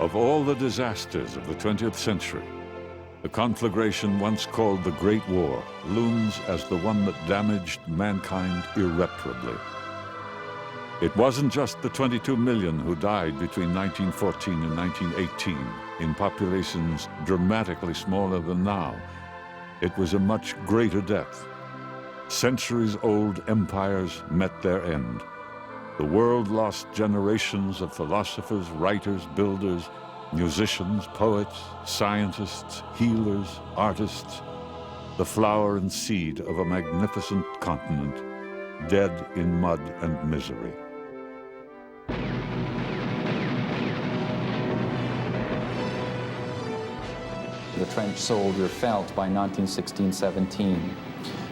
Of all the disasters of the 20th century, the conflagration once called the Great War looms as the one that damaged mankind irreparably. It wasn't just the 22 million who died between 1914 and 1918 in populations dramatically smaller than now. It was a much greater depth. Centuries-old empires met their end. The world lost generations of philosophers, writers, builders, musicians, poets, scientists, healers, artists, the flower and seed of a magnificent continent, dead in mud and misery. The trench soldier felt by 1916-17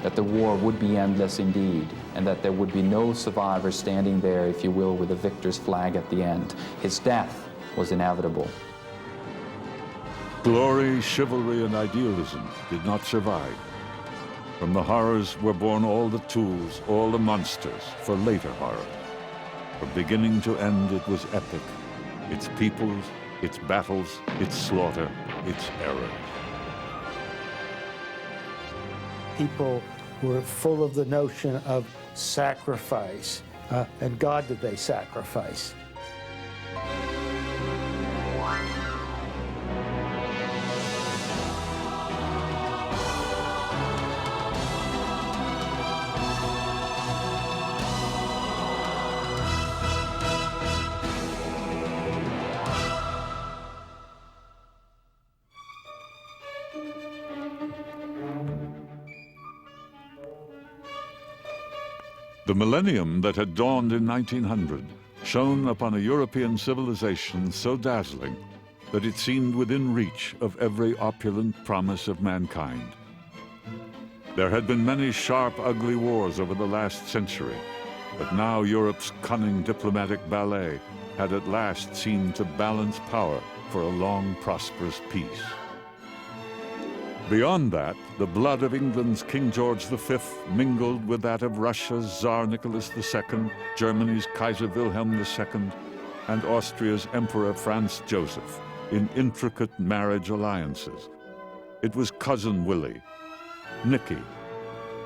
that the war would be endless indeed, and that there would be no survivor standing there, if you will, with the victor's flag at the end. His death was inevitable. Glory, chivalry, and idealism did not survive. From the horrors were born all the tools, all the monsters for later horror. From beginning to end, it was epic. Its peoples, its battles, its slaughter, its errors. People were full of the notion of sacrifice. And God did they sacrifice? The millennium that had dawned in 1900 shone upon a European civilization so dazzling that it seemed within reach of every opulent promise of mankind. There had been many sharp, ugly wars over the last century, but now Europe's cunning diplomatic ballet had at last seemed to balance power for a long, prosperous peace. Beyond that, the blood of England's King George V mingled with that of Russia's Tsar Nicholas II, Germany's Kaiser Wilhelm II, and Austria's Emperor Franz Joseph in intricate marriage alliances. It was Cousin Willie, Nicky,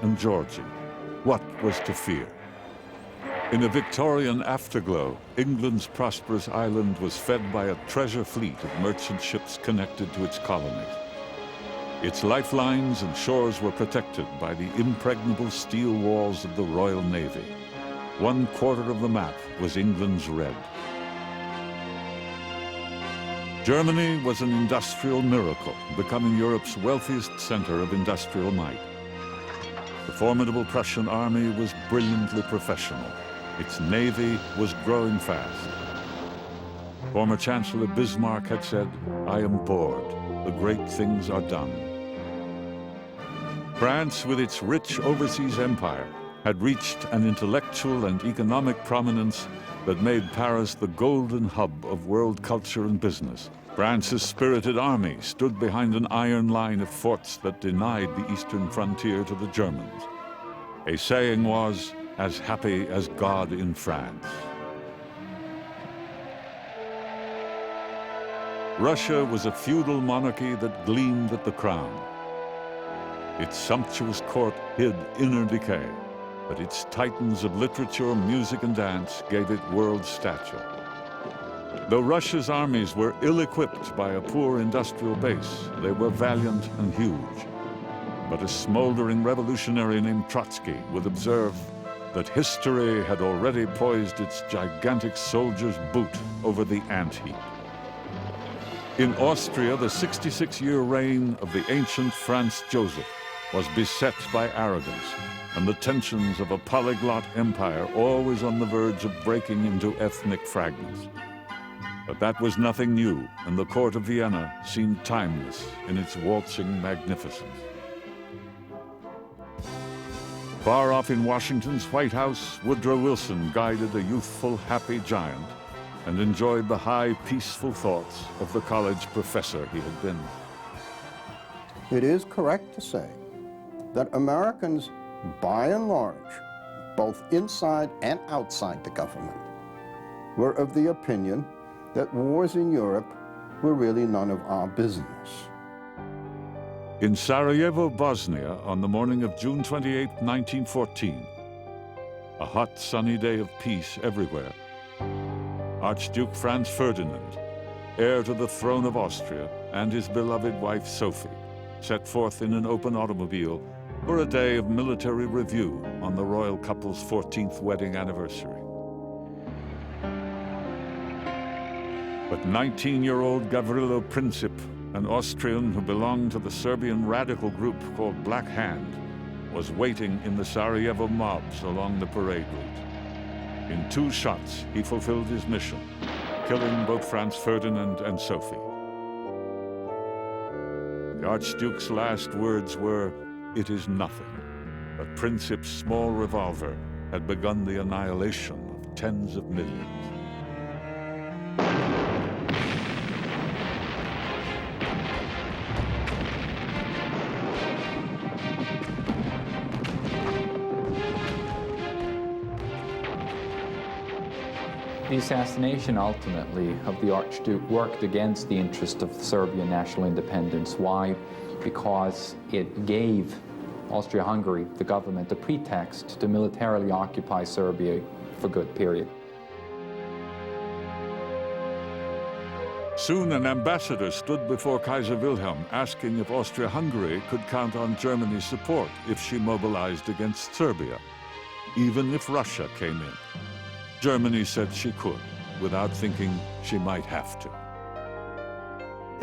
and Georgie. What was to fear? In a Victorian afterglow, England's prosperous island was fed by a treasure fleet of merchant ships connected to its colonies. Its lifelines and shores were protected by the impregnable steel walls of the Royal Navy. 1/4 of the map was England's red. Germany was an industrial miracle, becoming Europe's wealthiest center of industrial might. The formidable Prussian army was brilliantly professional. Its navy was growing fast. Former Chancellor Bismarck had said, "I am bored. The great things are done." France, with its rich overseas empire, had reached an intellectual and economic prominence that made Paris the golden hub of world culture and business. France's spirited army stood behind an iron line of forts that denied the eastern frontier to the Germans. A saying was, "As happy as God in France." Russia was a feudal monarchy that gleamed at the crown. Its sumptuous court hid inner decay, but its titans of literature, music, and dance gave it world stature. Though Russia's armies were ill-equipped by a poor industrial base, they were valiant and huge. But a smoldering revolutionary named Trotsky would observe that history had already poised its gigantic soldier's boot over the ant-heap. In Austria, the 66-year reign of the ancient Franz Joseph was beset by arrogance and the tensions of a polyglot empire always on the verge of breaking into ethnic fragments. But that was nothing new, and the court of Vienna seemed timeless in its waltzing magnificence. Far off in Washington's White House, Woodrow Wilson guided a youthful, happy giant and enjoyed the high, peaceful thoughts of the college professor he had been. It is correct to say that Americans, by and large, both inside and outside the government, were of the opinion that wars in Europe were really none of our business. In Sarajevo, Bosnia, on the morning of June 28, 1914, a hot, sunny day of peace everywhere, Archduke Franz Ferdinand, heir to the throne of Austria, and his beloved wife Sophie, set forth in an open automobile for a day of military review on the royal couple's 14th wedding anniversary. But 19-year-old Gavrilo Princip, an Austrian who belonged to the Serbian radical group called Black Hand, was waiting in the Sarajevo mobs along the parade route. In 2 shots, he fulfilled his mission, killing both Franz Ferdinand and Sophie. The Archduke's last words were, "It is nothing," but Princip's small revolver had begun the annihilation of tens of millions. The assassination, ultimately, of the Archduke worked against the interest of Serbian national independence. Why? Because it gave Austria-Hungary, the government, a pretext to militarily occupy Serbia for a good period. Soon an ambassador stood before Kaiser Wilhelm asking if Austria-Hungary could count on Germany's support if she mobilized against Serbia, even if Russia came in. Germany said she could, without thinking she might have to.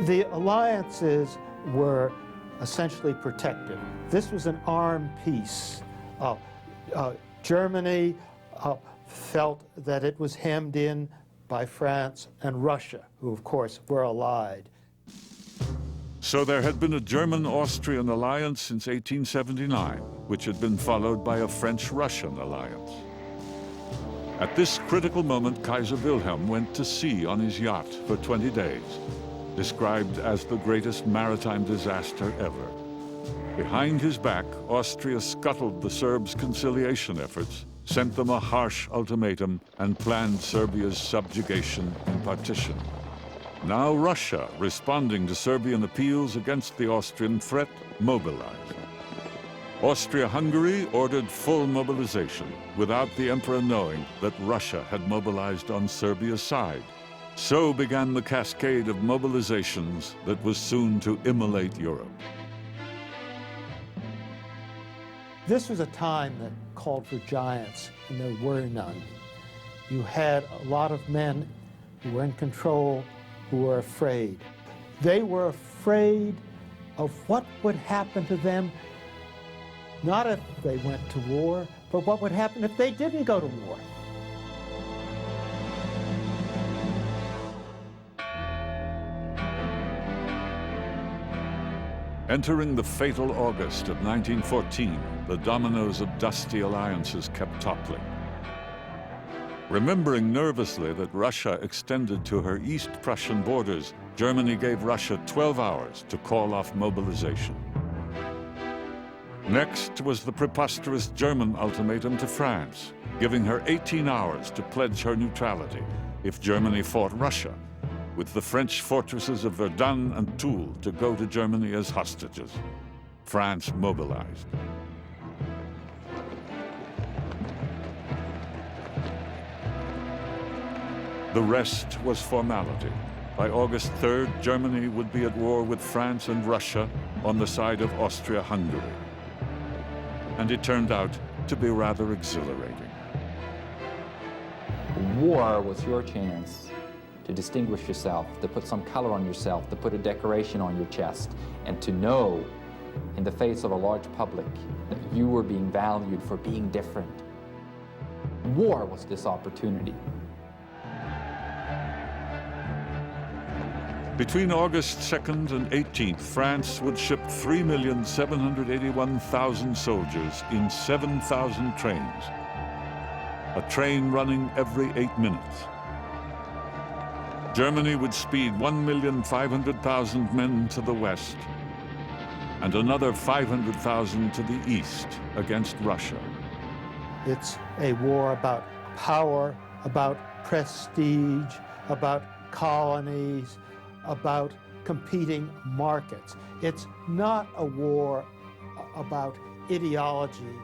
The alliances were essentially protective. This was an armed peace. Germany felt that it was hemmed in by France and Russia, who of course were allied. So there had been a German-Austrian alliance since 1879, which had been followed by a French-Russian alliance. At this critical moment, Kaiser Wilhelm went to sea on his yacht for 20 days, described as the greatest maritime disaster ever. Behind his back, Austria scuttled the Serbs' conciliation efforts, sent them a harsh ultimatum, and planned Serbia's subjugation and partition. Now Russia, responding to Serbian appeals against the Austrian threat, mobilized. Austria-Hungary ordered full mobilization, without the emperor knowing that Russia had mobilized on Serbia's side. So began the cascade of mobilizations that was soon to immolate Europe. This was a time that called for giants, and there were none. You had a lot of men who were in control, who were afraid. They were afraid of what would happen to them, not if they went to war, but what would happen if they didn't go to war. Entering the fatal August of 1914, the dominoes of dusty alliances kept toppling. Remembering nervously that Russia extended to her East Prussian borders, Germany gave Russia 12 hours to call off mobilization. Next was the preposterous German ultimatum to France, giving her 18 hours to pledge her neutrality if Germany fought Russia, with the French fortresses of Verdun and Toul to go to Germany as hostages. France mobilized. The rest was formality. By August 3rd, Germany would be at war with France and Russia on the side of Austria-Hungary. And it turned out to be rather exhilarating. War was your chance to distinguish yourself, to put some color on yourself, to put a decoration on your chest, and to know in the face of a large public that you were being valued for being different. War was this opportunity. Between August 2nd and 18th, France would ship 3,781,000 soldiers in 7,000 trains, a train running every 8 minutes. Germany would speed 1,500,000 men to the west and another 500,000 to the east against Russia. It's a war about power, about prestige, about colonies, about competing markets. It's not a war about ideology.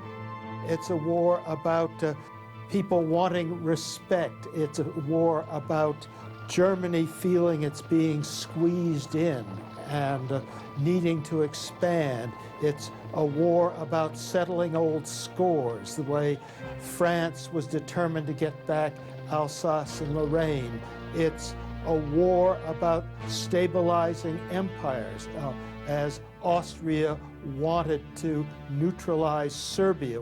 It's a war about people wanting respect. It's a war about Germany feeling it's being squeezed in and needing to expand. It's a war about settling old scores, the way France was determined to get back Alsace and Lorraine. It's a war about stabilizing empires, as Austria wanted to neutralize Serbia.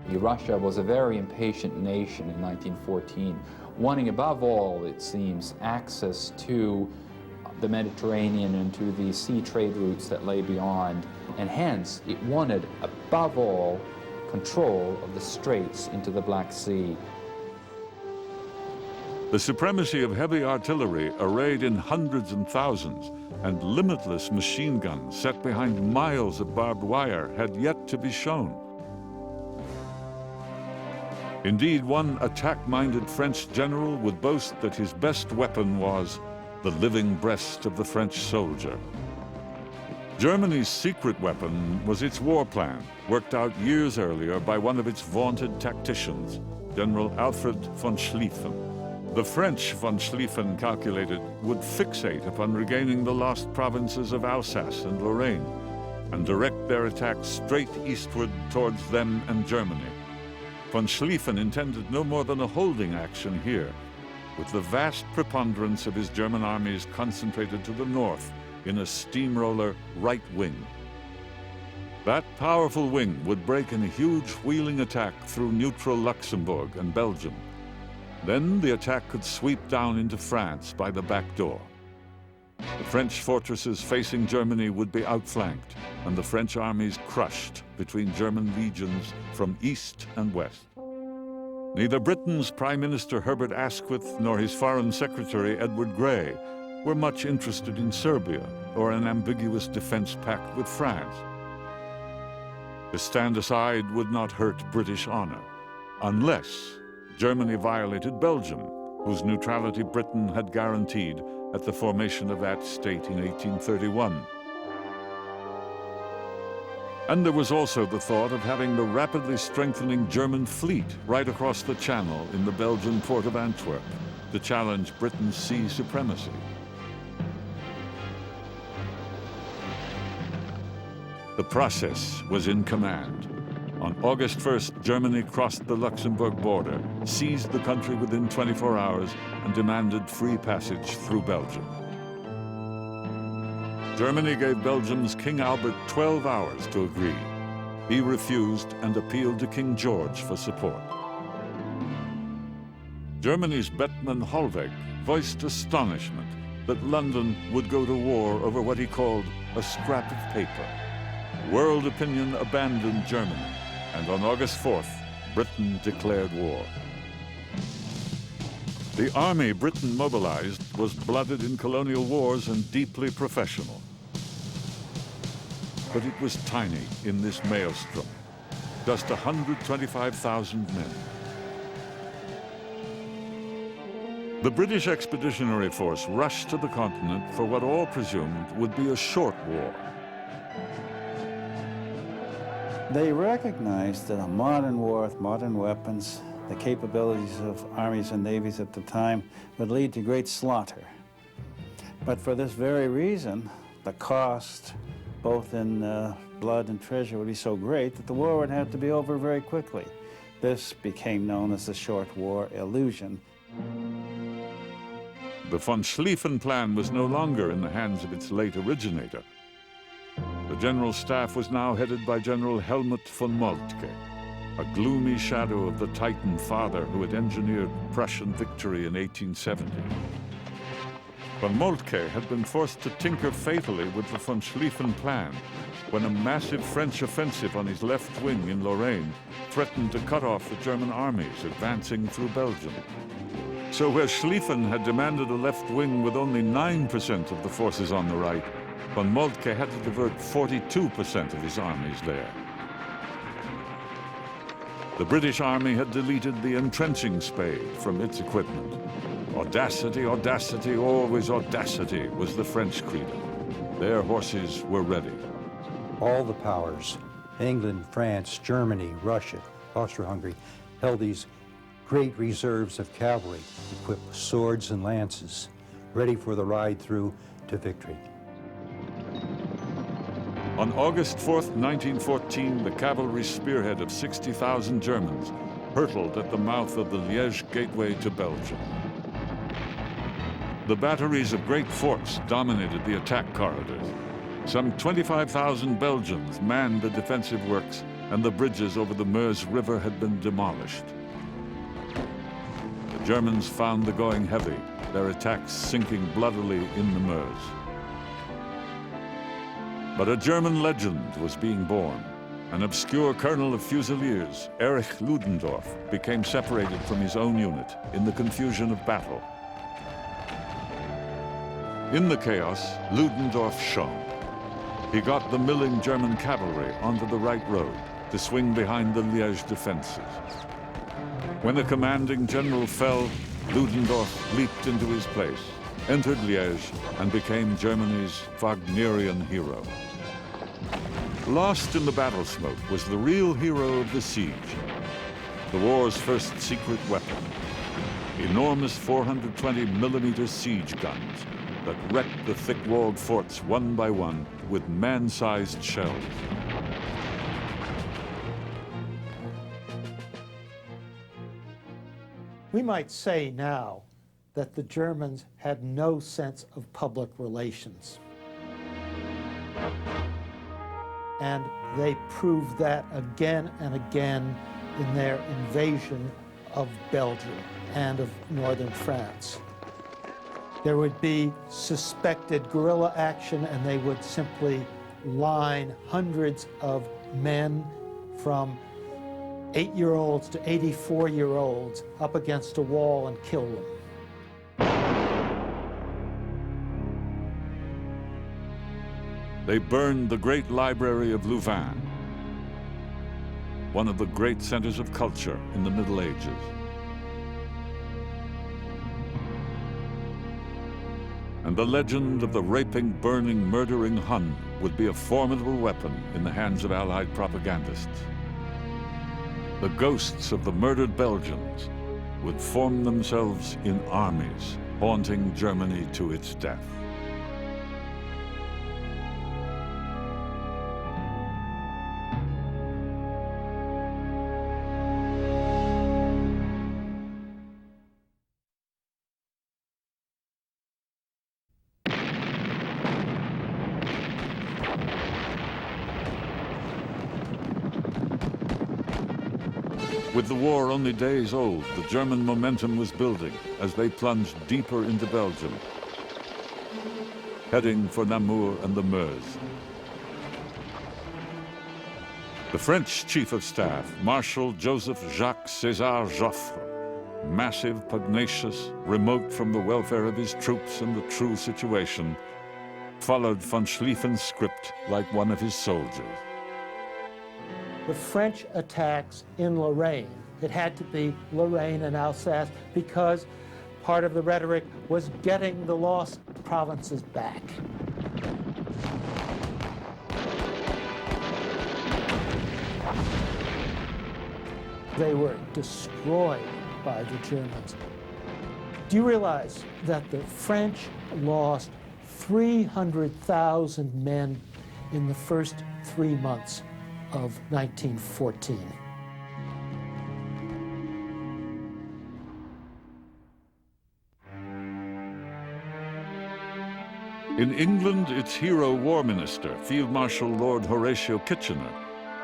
Russia was a very impatient nation in 1914, wanting above all, it seems, access to the Mediterranean and to the sea trade routes that lay beyond, and hence it wanted above all control of the straits into the Black Sea. The supremacy of heavy artillery arrayed in hundreds and thousands and limitless machine guns set behind miles of barbed wire had yet to be shown. Indeed, one attack-minded French general would boast that his best weapon was the living breast of the French soldier. Germany's secret weapon was its war plan, worked out years earlier by one of its vaunted tacticians, General Alfred von Schlieffen. The French, von Schlieffen calculated, would fixate upon regaining the lost provinces of Alsace and Lorraine and direct their attacks straight eastward towards them and Germany. Von Schlieffen intended no more than a holding action here, with the vast preponderance of his German armies concentrated to the north in a steamroller right wing. That powerful wing would break in a huge wheeling attack through neutral Luxembourg and Belgium. Then the attack could sweep down into France by the back door. The French fortresses facing Germany would be outflanked, and the French armies crushed between German legions from east and west. Neither Britain's Prime Minister Herbert Asquith nor his Foreign Secretary Edward Grey were much interested in Serbia or an ambiguous defense pact with France. To stand aside would not hurt British honor, unless Germany violated Belgium, whose neutrality Britain had guaranteed at the formation of that state in 1831. And there was also the thought of having the rapidly strengthening German fleet right across the Channel in the Belgian port of Antwerp to challenge Britain's sea supremacy. The process was in command. On August 1st, Germany crossed the Luxembourg border, seized the country within 24 hours, and demanded free passage through Belgium. Germany gave Belgium's King Albert 12 hours to agree. He refused and appealed to King George for support. Germany's Bettmann Hollweg voiced astonishment that London would go to war over what he called a scrap of paper. World opinion abandoned Germany, and on August 4th, Britain declared war. The army Britain mobilized was blooded in colonial wars and deeply professional. But it was tiny in this maelstrom, just 125,000 men. The British Expeditionary Force rushed to the continent for what all presumed would be a short war. They recognized that a modern war with modern weapons, the capabilities of armies and navies at the time, would lead to great slaughter. But for this very reason, the cost, both in blood and treasure, would be so great that the war would have to be over very quickly. This became known as the Short War Illusion. The von Schlieffen plan was no longer in the hands of its late originator. The General Staff was now headed by General Helmut von Moltke, a gloomy shadow of the Titan father who had engineered Prussian victory in 1870. Von Moltke had been forced to tinker fatally with the von Schlieffen plan when a massive French offensive on his left wing in Lorraine threatened to cut off the German armies advancing through Belgium. So where Schlieffen had demanded a left wing with only 9% of the forces on the right, von Moltke had to divert 42% of his armies there. The British Army had deleted the entrenching spade from its equipment. Audacity, audacity, always audacity was the French credo. Their horses were ready. All the powers, England, France, Germany, Russia, Austria-Hungary, held these great reserves of cavalry equipped with swords and lances, ready for the ride through to victory. On August 4th, 1914, the cavalry spearhead of 60,000 Germans hurtled at the mouth of the Liège gateway to Belgium. The batteries of great forts dominated the attack corridors. Some 25,000 Belgians manned the defensive works, and the bridges over the Meuse River had been demolished. The Germans found the going heavy, their attacks sinking bloodily in the Meuse. But a German legend was being born. An obscure colonel of Fusiliers, Erich Ludendorff, became separated from his own unit in the confusion of battle. In the chaos, Ludendorff shone. He got the milling German cavalry onto the right road to swing behind the Liège defenses. When the commanding general fell, Ludendorff leaped into his place, entered Liège, and became Germany's Wagnerian hero. Lost in the battle smoke was the real hero of the siege, the war's first secret weapon, enormous 420mm siege guns that wrecked the thick-walled forts one by one with man-sized shells. We might say now that the Germans had no sense of public relations. And they proved that again and again in their invasion of Belgium and of northern France. There would be suspected guerrilla action, and they would simply line hundreds of men from 8-year-olds to 84-year-olds up against a wall and kill them. They burned the great library of Louvain, one of the great centers of culture in the Middle Ages. And the legend of the raping, burning, murdering Hun would be a formidable weapon in the hands of Allied propagandists. The ghosts of the murdered Belgians would form themselves in armies, haunting Germany to its death. With the war only days old, the German momentum was building as they plunged deeper into Belgium, heading for Namur and the Meuse. The French Chief of Staff, Marshal Joseph Jacques César Joffre, massive, pugnacious, remote from the welfare of his troops and the true situation, followed von Schlieffen's script like one of his soldiers. The French attacks in Lorraine, it had to be Lorraine and Alsace because part of the rhetoric was getting the lost provinces back. They were destroyed by the Germans. Do you realize that the French lost 300,000 men in the first 3 months of 1914? In England, its hero war minister, Field Marshal Lord Horatio Kitchener,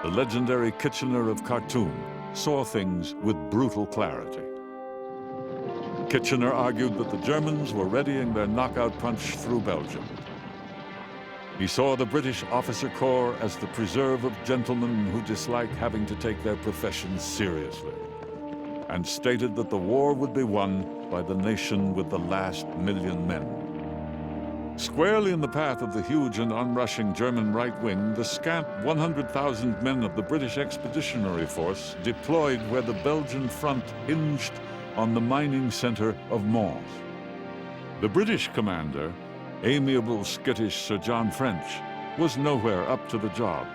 the legendary Kitchener of Khartoum, saw things with brutal clarity. Kitchener argued that the Germans were readying their knockout punch through Belgium. He saw the British officer corps as the preserve of gentlemen who dislike having to take their professions seriously, and stated that the war would be won by the nation with the last million men. Squarely in the path of the huge and onrushing German right wing, the scant 100,000 men of the British Expeditionary Force deployed where the Belgian front hinged on the mining center of Mons. The British commander, amiable, skittish Sir John French, was nowhere up to the job,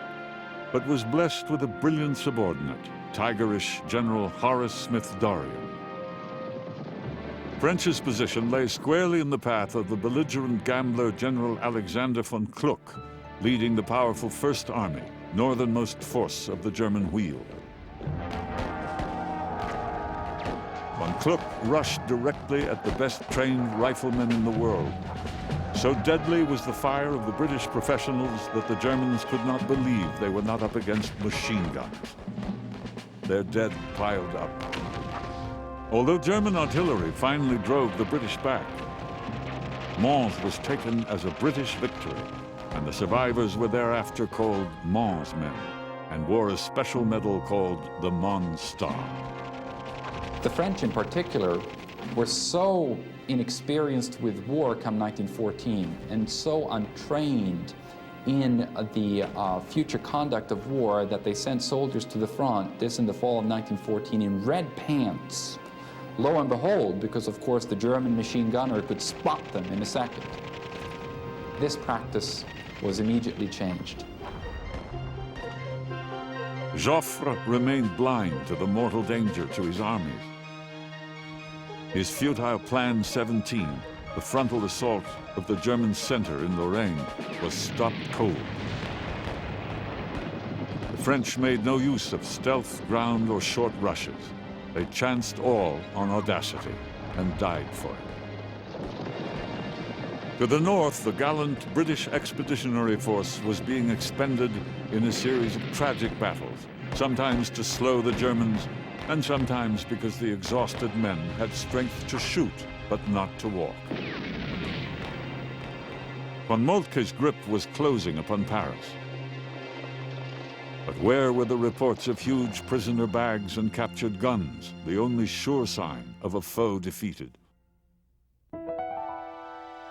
but was blessed with a brilliant subordinate, tigerish General Horace Smith-Dorrien. French's position lay squarely in the path of the belligerent gambler General Alexander von Kluck, leading the powerful First Army, northernmost force of the German Wheel. Von Kluck rushed directly at the best-trained riflemen in the world. So deadly was the fire of the British professionals that the Germans could not believe they were not up against machine guns. Their dead piled up. Although German artillery finally drove the British back, Mons was taken as a British victory, and the survivors were thereafter called Mons men and wore a special medal called the Mons Star. The French in particular were so inexperienced with war come 1914 and so untrained in the future conduct of war that they sent soldiers to the front, this in the fall of 1914, in red pants. Lo and behold, because of course the German machine gunner could spot them in a second. This practice was immediately changed. Joffre remained blind to the mortal danger to his armies. His futile Plan 17, the frontal assault of the German center in Lorraine, was stopped cold. The French made no use of stealth, ground, or short rushes. They chanced all on audacity and died for it. To the north, the gallant British Expeditionary Force was being expended in a series of tragic battles, sometimes to slow the Germans, and sometimes because the exhausted men had strength to shoot, but not to walk. Von Moltke's grip was closing upon Paris. But where were the reports of huge prisoner bags and captured guns, the only sure sign of a foe defeated?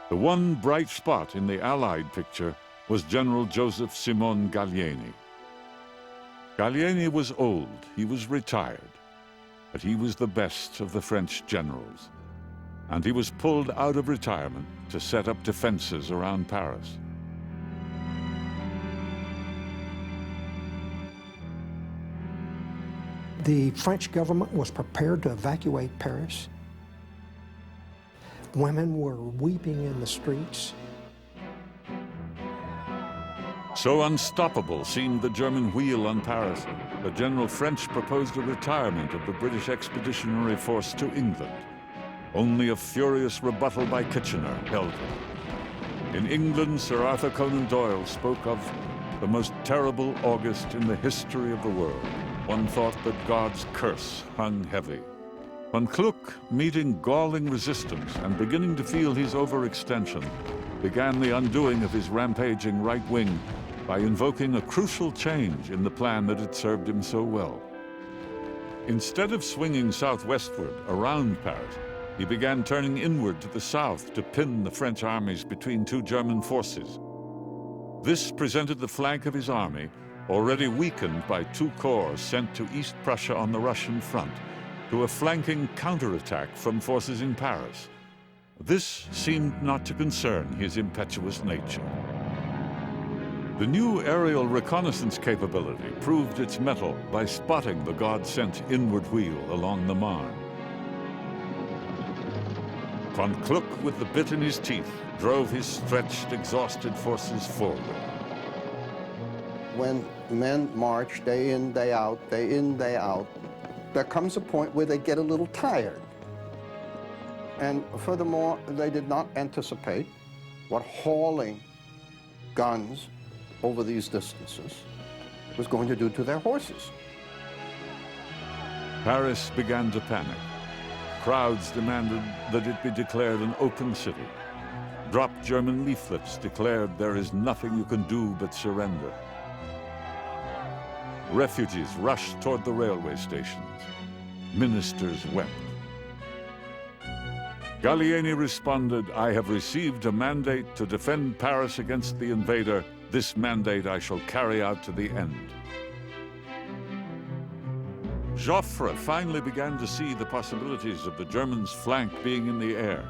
The one bright spot in the Allied picture was General Joseph Simon Gallieni. Gallieni was old, he was retired, but he was the best of the French generals, and he was pulled out of retirement to set up defenses around Paris. The French government was prepared to evacuate Paris. Women were weeping in the streets. So unstoppable seemed the German wheel on Paris that General French proposed a retirement of the British Expeditionary Force to England. Only a furious rebuttal by Kitchener held him. In England, Sir Arthur Conan Doyle spoke of the most terrible August in the history of the world. One thought that God's curse hung heavy. Von Kluck, meeting galling resistance and beginning to feel his overextension, began the undoing of his rampaging right wing by invoking a crucial change in the plan that had served him so well. Instead of swinging southwestward around Paris, he began turning inward to the south to pin the French armies between two German forces. This presented the flank of his army, already weakened by two corps sent to East Prussia on the Russian front, to a flanking counterattack from forces in Paris. This seemed not to concern his impetuous nature. The new aerial reconnaissance capability proved its mettle by spotting the God-sent inward wheel along the Marne. Von Kluck, with the bit in his teeth, drove his stretched, exhausted forces forward. When men march day in, day out, there comes a point where they get a little tired. And furthermore, they did not anticipate what hauling guns over these distances was going to do to their horses. Paris began to panic. Crowds demanded that it be declared an open city. Dropped German leaflets declared there is nothing you can do but surrender. Refugees rushed toward the railway stations. Ministers wept. Gallieni responded, "I have received a mandate to defend Paris against the invader. This mandate I shall carry out to the end." Joffre finally began to see the possibilities of the Germans' flank being in the air.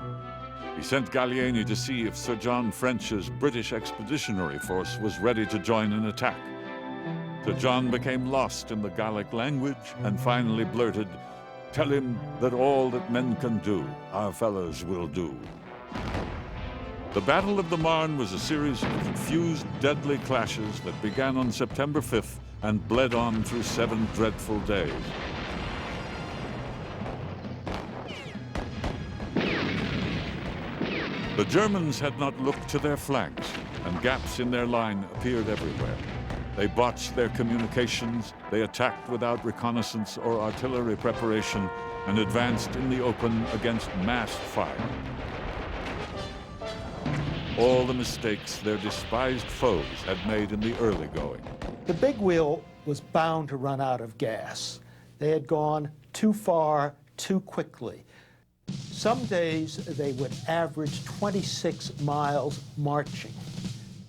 He sent Gallieni to see if Sir John French's British Expeditionary Force was ready to join an attack. Sir John became lost in the Gallic language and finally blurted, "Tell him that all that men can do, our fellows will do." The Battle of the Marne was a series of confused, deadly clashes that began on September 5th and bled on through 7 dreadful days. The Germans had not looked to their flanks, and gaps in their line appeared everywhere. They botched their communications, they attacked without reconnaissance or artillery preparation, and advanced in the open against massed fire. All the mistakes their despised foes had made in the early going. The big wheel was bound to run out of gas. They had gone too far, too quickly. Some days they would average 26 miles marching,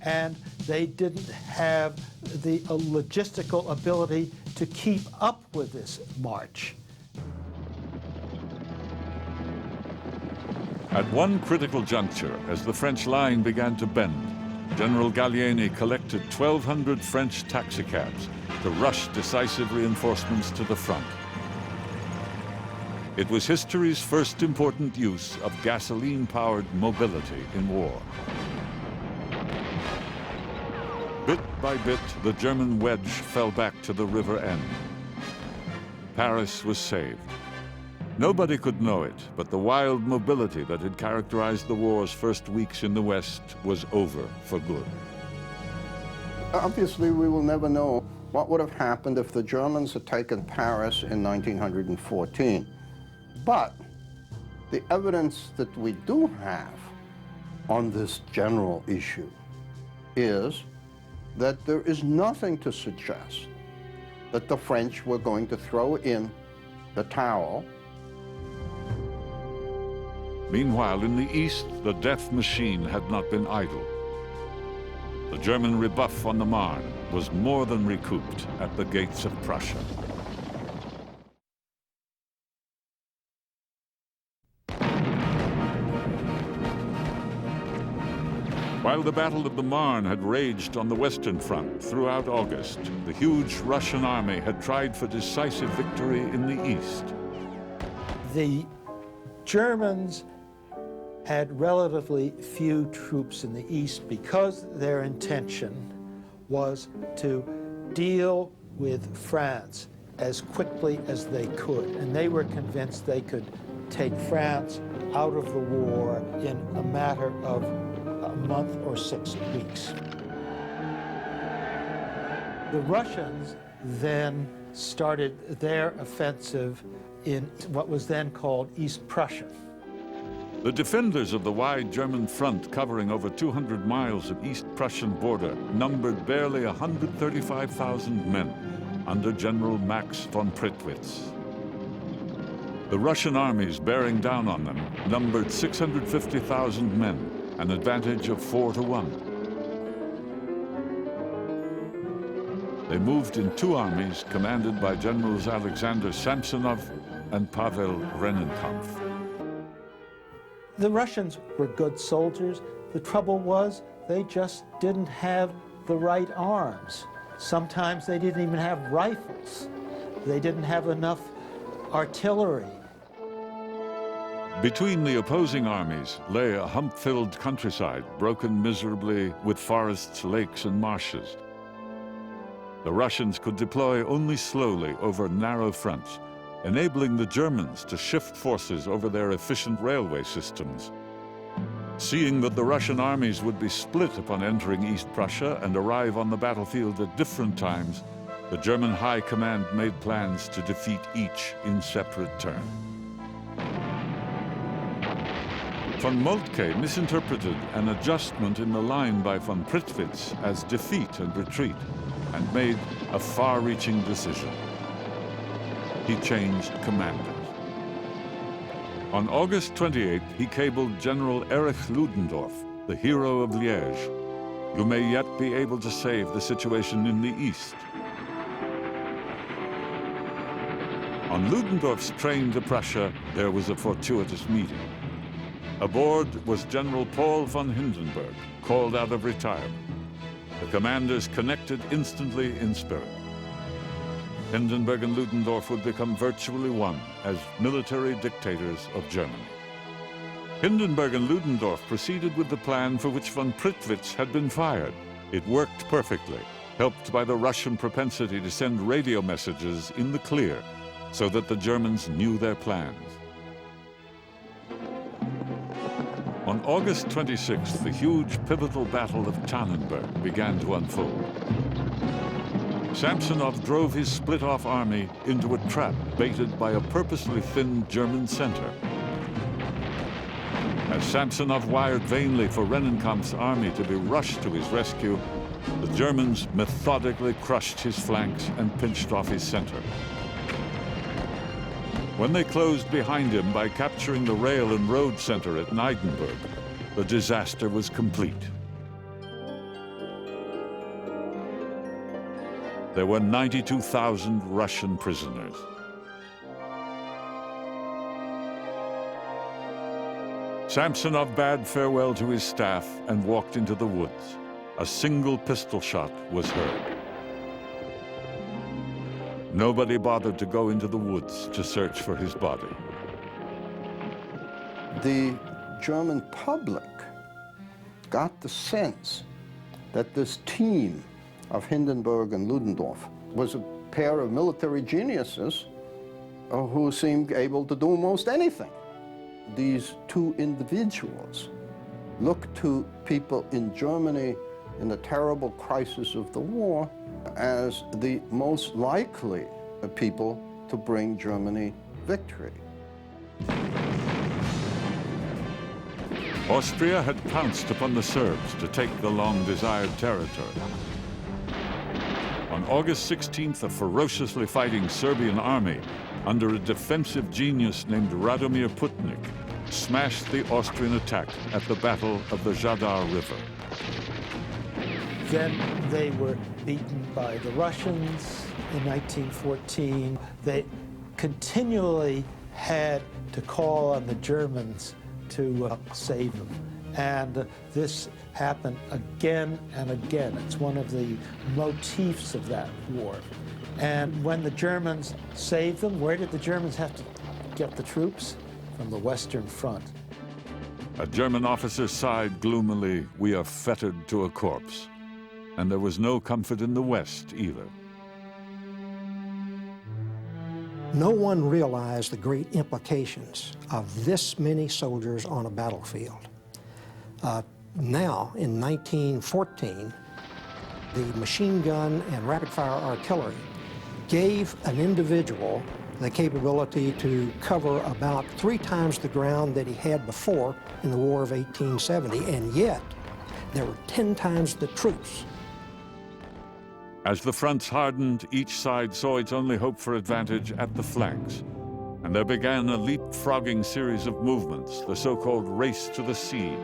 and they didn't have the logistical ability to keep up with this march. At one critical juncture, as the French line began to bend, General Gallieni collected 1,200 French taxicabs to rush decisive reinforcements to the front. It was history's first important use of gasoline-powered mobility in war. Bit by bit, the German wedge fell back to the river end. Paris was saved. Nobody could know it, but the wild mobility that had characterized the war's first weeks in the West was over for good. Obviously, we will never know what would have happened if the Germans had taken Paris in 1914. But the evidence that we do have on this general issue is that there is nothing to suggest that the French were going to throw in the towel. Meanwhile, in the east, the death machine had not been idle. The German rebuff on the Marne was more than recouped at the gates of Prussia. While the Battle of the Marne had raged on the Western Front throughout August, the huge Russian army had tried for decisive victory in the east. The Germans had relatively few troops in the east because their intention was to deal with France as quickly as they could. And they were convinced they could take France out of the war in a matter of a month or 6 weeks. The Russians then started their offensive in what was then called East Prussia. The defenders of the wide German front covering over 200 miles of East Prussian border numbered barely 135,000 men under General Max von Prittwitz. The Russian armies bearing down on them numbered 650,000 men, an advantage of 4 to 1. They moved in 2 armies commanded by Generals Alexander Samsonov and Pavel Rennenkampf. The Russians were good soldiers. The trouble was they just didn't have the right arms. Sometimes they didn't even have rifles. They didn't have enough artillery. Between the opposing armies lay a hump-filled countryside broken miserably with forests, lakes, and marshes. The Russians could deploy only slowly over narrow fronts, enabling the Germans to shift forces over their efficient railway systems. Seeing that the Russian armies would be split upon entering East Prussia and arrive on the battlefield at different times, the German High Command made plans to defeat each in separate turn. Von Moltke misinterpreted an adjustment in the line by von Prittwitz as defeat and retreat, and made a far-reaching decision. He changed commanders. On August 28th, he cabled General Erich Ludendorff, the hero of Liège. "You may yet be able to save the situation in the east." On Ludendorff's train to Prussia, there was a fortuitous meeting. Aboard was General Paul von Hindenburg, called out of retirement. The commanders connected instantly in spirit. Hindenburg and Ludendorff would become virtually one as military dictators of Germany. Hindenburg and Ludendorff proceeded with the plan for which von Prittwitz had been fired. It worked perfectly, helped by the Russian propensity to send radio messages in the clear so that the Germans knew their plans. On August 26th, the huge pivotal battle of Tannenberg began to unfold. Samsonov drove his split-off army into a trap baited by a purposely thinned German center. As Samsonov wired vainly for Rennenkampf's army to be rushed to his rescue, the Germans methodically crushed his flanks and pinched off his center. When they closed behind him by capturing the rail and road center at Neidenburg, the disaster was complete. There were 92,000 Russian prisoners. Samsonov bade farewell to his staff and walked into the woods. A single pistol shot was heard. Nobody bothered to go into the woods to search for his body. The German public got the sense that this team of Hindenburg and Ludendorff was a pair of military geniuses who seemed able to do most anything. These two individuals looked to people in Germany in the terrible crisis of the war as the most likely people to bring Germany victory. Austria had pounced upon the Serbs to take the long-desired territory. On August 16th, a ferociously fighting Serbian army under a defensive genius named Radomir Putnik smashed the Austrian attack at the Battle of the Jadar River. Then they were beaten by the Russians in 1914. They continually had to call on the Germans to save them. And this happened again and again. It's one of the motifs of that war. And when the Germans saved them, where did the Germans have to get the troops? From the Western Front. A German officer sighed gloomily, "We are fettered to a corpse." And there was no comfort in the West either. No one realized the great implications of this many soldiers on a battlefield. Now, in 1914, the machine gun and rapid-fire artillery gave an individual the capability to cover about 3 times the ground that he had before in the War of 1870, and yet there were 10 times the troops. As the fronts hardened, each side saw its only hope for advantage at the flanks, and there began a leapfrogging series of movements, the so-called race to the sea,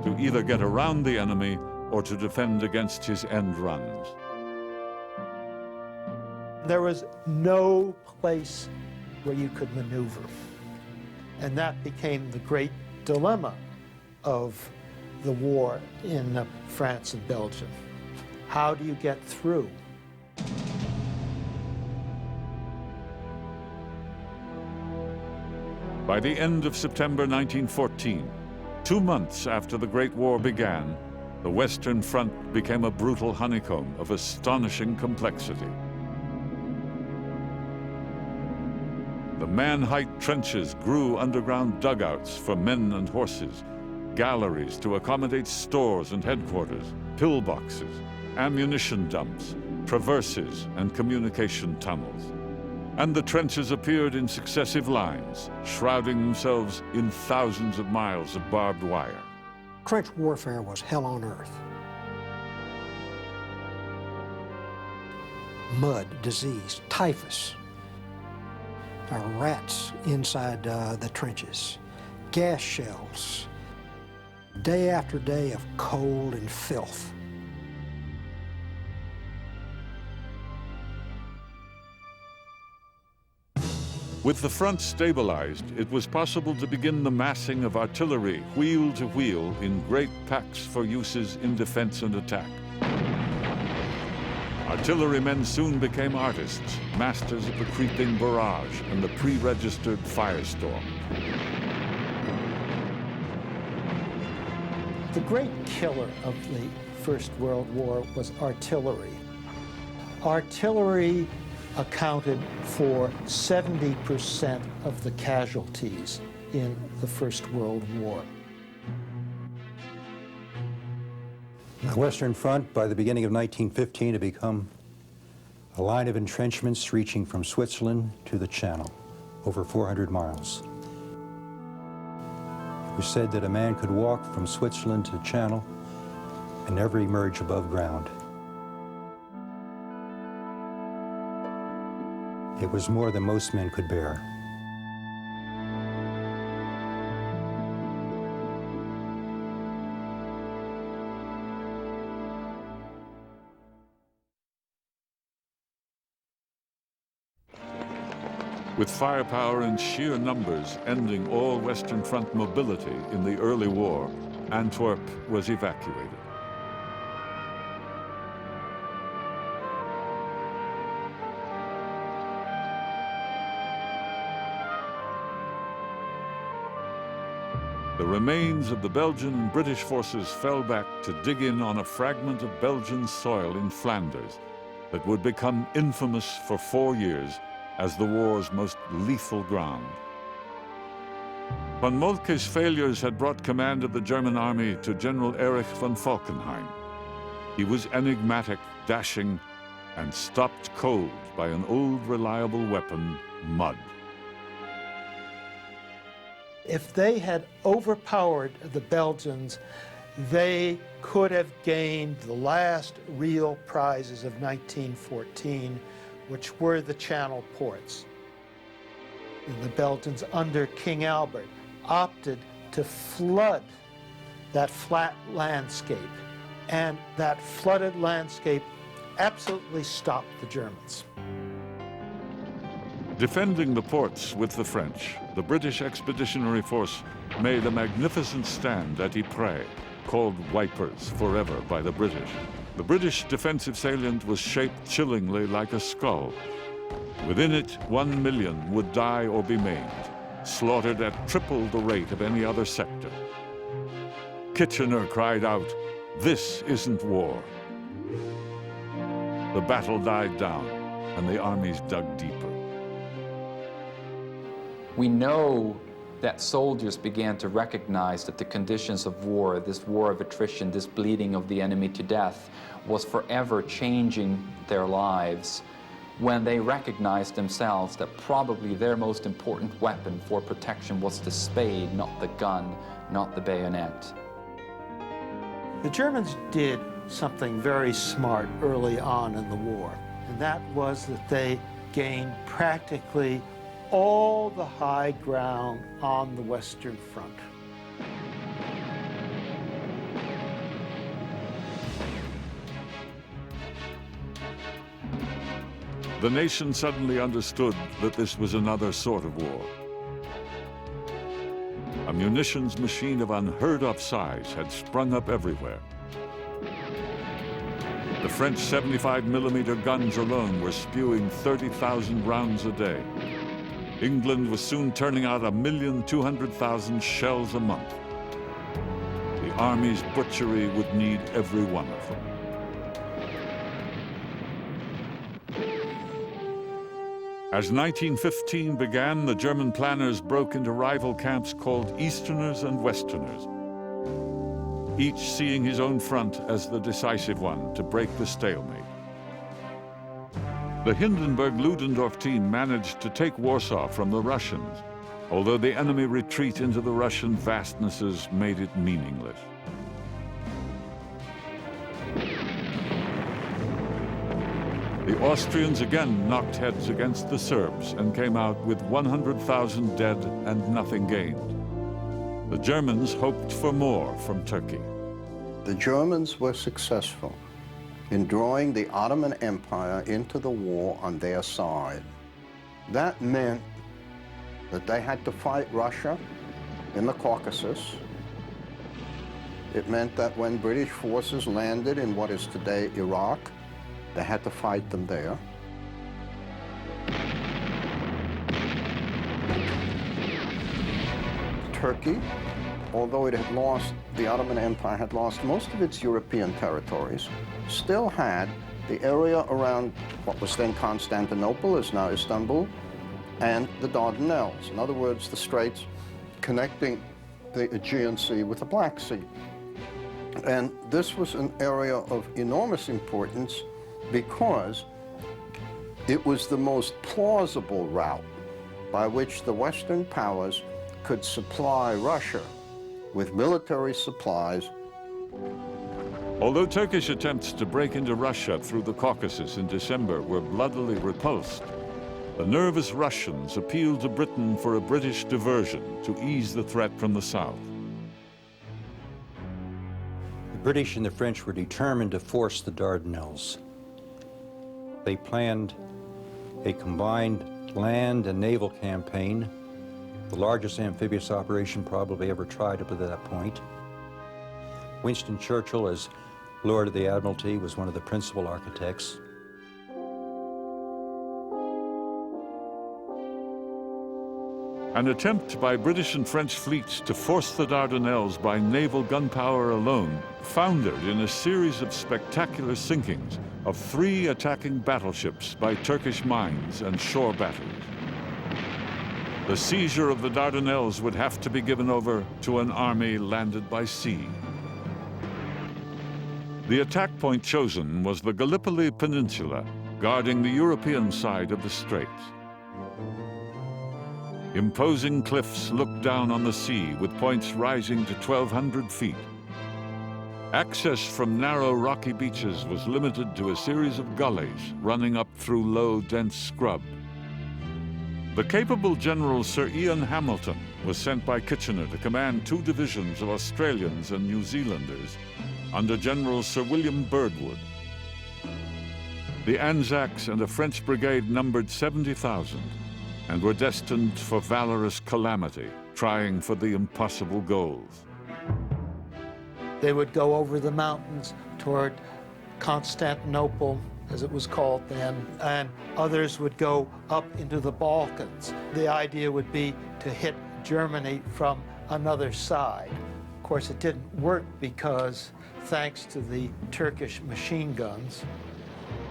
to either get around the enemy or to defend against his end runs. There was no place where you could maneuver. And that became the great dilemma of the war in France and Belgium. How do you get through? By the end of September 1914, 2 months after the Great War began, the Western Front became a brutal honeycomb of astonishing complexity. The man-height trenches grew underground dugouts for men and horses, galleries to accommodate stores and headquarters, pillboxes, ammunition dumps, traverses, and communication tunnels. And the trenches appeared in successive lines, shrouding themselves in thousands of miles of barbed wire. Trench warfare was hell on earth. Mud, disease, typhus, rats inside the trenches, gas shells, day after day of cold and filth. With the front stabilized, it was possible to begin the massing of artillery wheel to wheel in great packs for uses in defense and attack. Artillerymen soon became artists, masters of the creeping barrage and the pre-registered firestorm. The great killer of the First World War was artillery. Artillery accounted for 70% of the casualties in the First World War. The Western Front, by the beginning of 1915, had become a line of entrenchments reaching from Switzerland to the Channel, over 400 miles. It was said that a man could walk from Switzerland to the Channel and never emerge above ground. It was more than most men could bear. With firepower and sheer numbers ending all Western Front mobility in the early war, Antwerp was evacuated. The remains of the Belgian and British forces fell back to dig in on a fragment of Belgian soil in Flanders that would become infamous for 4 years as the war's most lethal ground. Von Moltke's failures had brought command of the German army to General Erich von Falkenhayn. He was enigmatic, dashing, and stopped cold by an old reliable weapon, mud. If they had overpowered the Belgians, they could have gained the last real prizes of 1914, which were the Channel ports. And the Belgians, under King Albert, opted to flood that flat landscape. And that flooded landscape absolutely stopped the Germans. Defending the ports with the French, the British Expeditionary Force made a magnificent stand at Ypres, called Wipers forever by the British. The British defensive salient was shaped chillingly like a skull. Within it, 1 million would die or be maimed, slaughtered at triple the rate of any other sector. Kitchener cried out, "This isn't war." The battle died down, and the armies dug deeper. We know that soldiers began to recognize that the conditions of war, this war of attrition, this bleeding of the enemy to death, was forever changing their lives when they recognized themselves that probably their most important weapon for protection was the spade, not the gun, not the bayonet. The Germans did something very smart early on in the war, and that was that they gained practically all the high ground on the Western Front. The nation suddenly understood that this was another sort of war. A munitions machine of unheard-of size had sprung up everywhere. The French 75mm guns alone were spewing 30,000 rounds a day. England was soon turning out 1,200,000 shells a month. The Army's butchery would need every one of them. As 1915 began, the German planners broke into rival camps called Easterners and Westerners, each seeing his own front as the decisive one to break the stalemate. The Hindenburg-Ludendorff team managed to take Warsaw from the Russians, although the enemy retreat into the Russian vastnesses made it meaningless. The Austrians again knocked heads against the Serbs and came out with 100,000 dead and nothing gained. The Germans hoped for more from Turkey. The Germans were successful in drawing the Ottoman Empire into the war on their side. That meant that they had to fight Russia in the Caucasus. It meant that when British forces landed in what is today Iraq, they had to fight them there. Turkey, although it had lost, the Ottoman Empire had lost most of its European territories, still had the area around what was then Constantinople, is now Istanbul, and the Dardanelles. In other words, the straits connecting the Aegean Sea with the Black Sea. And this was an area of enormous importance because it was the most plausible route by which the Western powers could supply Russia with military supplies. Although Turkish attempts to break into Russia through the Caucasus in December were bloodily repulsed, the nervous Russians appealed to Britain for a British diversion to ease the threat from the south. The British and the French were determined to force the Dardanelles. They planned a combined land and naval campaign, the largest amphibious operation probably ever tried up to that point. Winston Churchill, as Lord of the Admiralty, was one of the principal architects. An attempt by British and French fleets to force the Dardanelles by naval gunpower alone foundered in a series of spectacular sinkings of 3 attacking battleships by Turkish mines and shore batteries. The seizure of the Dardanelles would have to be given over to an army landed by sea. The attack point chosen was the Gallipoli Peninsula, guarding the European side of the straits. Imposing cliffs looked down on the sea with points rising to 1,200 feet. Access from narrow rocky beaches was limited to a series of gullies running up through low, dense scrub. The capable General Sir Ian Hamilton was sent by Kitchener to command 2 divisions of Australians and New Zealanders under General Sir William Birdwood. The Anzacs and a French brigade numbered 70,000 and were destined for valorous calamity, trying for the impossible goals. They would go over the mountains toward Constantinople, as it was called then, and others would go up into the Balkans. The idea would be to hit Germany from another side. Of course, it didn't work because, thanks to the Turkish machine guns,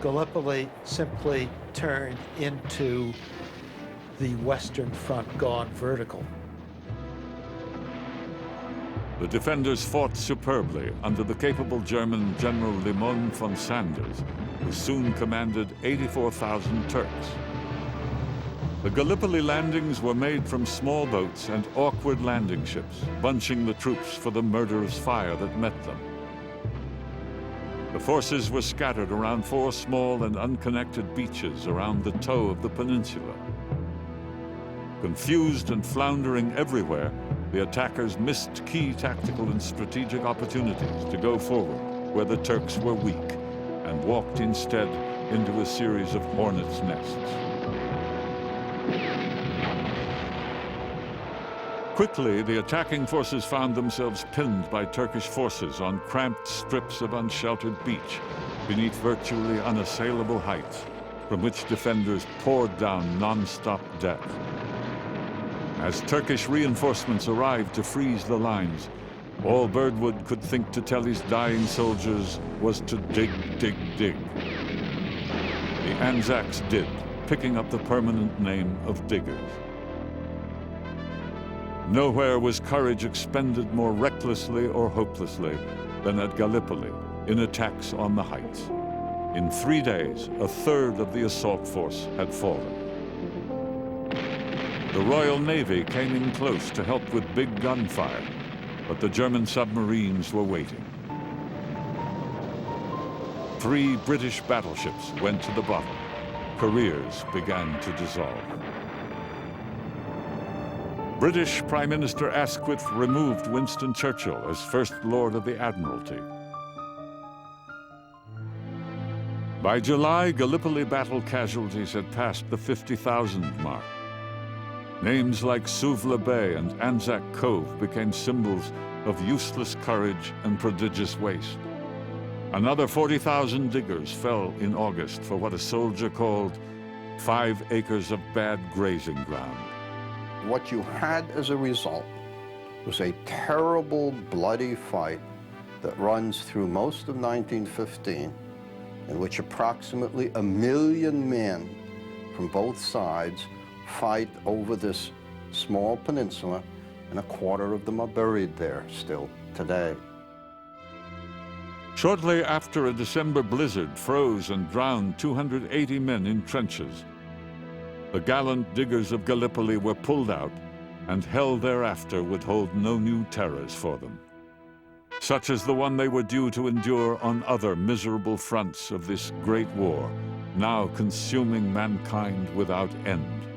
Gallipoli simply turned into the Western Front gone vertical. The defenders fought superbly under the capable German General Limon von Sanders, who soon commanded 84,000 Turks. The Gallipoli landings were made from small boats and awkward landing ships, bunching the troops for the murderous fire that met them. The forces were scattered around 4 small and unconnected beaches around the toe of the peninsula. Confused and floundering everywhere, the attackers missed key tactical and strategic opportunities to go forward where the Turks were weak and walked instead into a series of hornets' nests. Quickly, the attacking forces found themselves pinned by Turkish forces on cramped strips of unsheltered beach beneath virtually unassailable heights, from which defenders poured down non-stop death. As Turkish reinforcements arrived to freeze the lines, all Birdwood could think to tell his dying soldiers was to dig, dig, dig. The Anzacs did, picking up the permanent name of diggers. Nowhere was courage expended more recklessly or hopelessly than at Gallipoli in attacks on the heights. In 3 days, 1/3 of the assault force had fallen. The Royal Navy came in close to help with big gunfire, but the German submarines were waiting. 3 British battleships went to the bottom. Careers began to dissolve. British Prime Minister Asquith removed Winston Churchill as First Lord of the Admiralty. By July, Gallipoli battle casualties had passed the 50,000 mark. Names like Suvla Bay and Anzac Cove became symbols of useless courage and prodigious waste. Another 40,000 diggers fell in August for what a soldier called 5 acres of bad grazing ground. What you had as a result was a terrible, bloody fight that runs through most of 1915, in which approximately 1 million men from both sides fight over this small peninsula, and 1/4 of them are buried there still today. Shortly after, a December blizzard froze and drowned 280 men in trenches. The gallant diggers of Gallipoli were pulled out, and hell thereafter would hold no new terrors for them, such as the one they were due to endure on other miserable fronts of this great war, now consuming mankind without end.